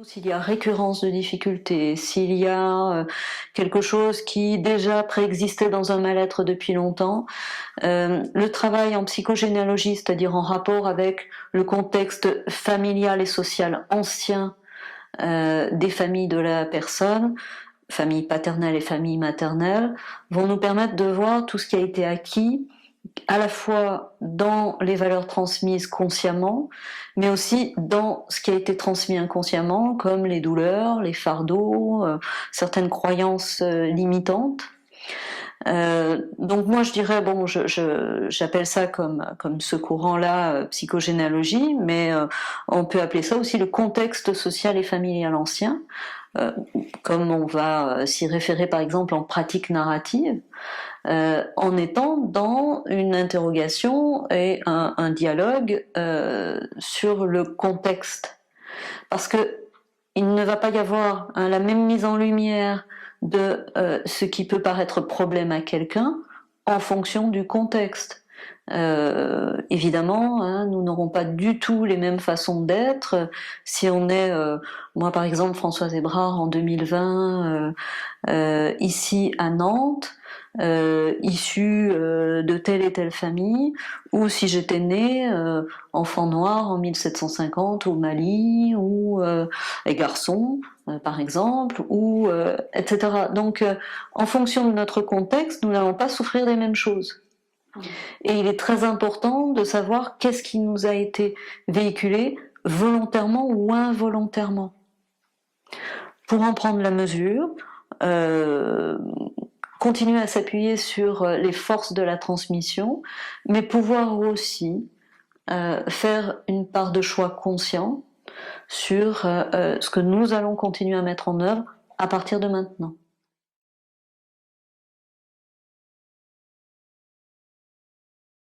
S'il y a récurrence de difficultés, s'il y a quelque chose qui déjà préexistait dans un mal-être depuis longtemps, le travail en psychogénéalogie, c'est-à-dire en rapport avec le contexte familial et social ancien des familles de la personne, famille paternelle et famille maternelle, vont nous permettre de voir tout ce qui a été acquis, à la fois dans les valeurs transmises consciemment, mais aussi dans ce qui a été transmis inconsciemment, comme les douleurs, les fardeaux, certaines croyances limitantes. Donc moi je dirais, bon, j'appelle ça comme ce courant-là psychogénéalogie, mais on peut appeler ça aussi le contexte social et familial ancien, comme on va s'y référer par exemple en pratique narrative, en étant dans une interrogation et un dialogue sur le contexte. Parce que il ne va pas y avoir la même mise en lumière de ce qui peut paraître problème à quelqu'un en fonction du contexte. Évidemment, hein, nous n'aurons pas du tout les mêmes façons d'être. Si on est, moi par exemple, Françoise Hébrard en 2020, ici à Nantes, issue de telle et telle famille, ou si j'étais née enfant noir en 1750 au Mali, ou et garçon, par exemple, ou etc. Donc, en fonction de notre contexte, nous n'allons pas souffrir des mêmes choses. Et il est très important de savoir qu'est-ce qui nous a été véhiculé volontairement ou involontairement. Pour en prendre la mesure, continuer à s'appuyer sur les forces de la transmission, mais pouvoir aussi faire une part de choix conscient sur ce que nous allons continuer à mettre en œuvre à partir de maintenant.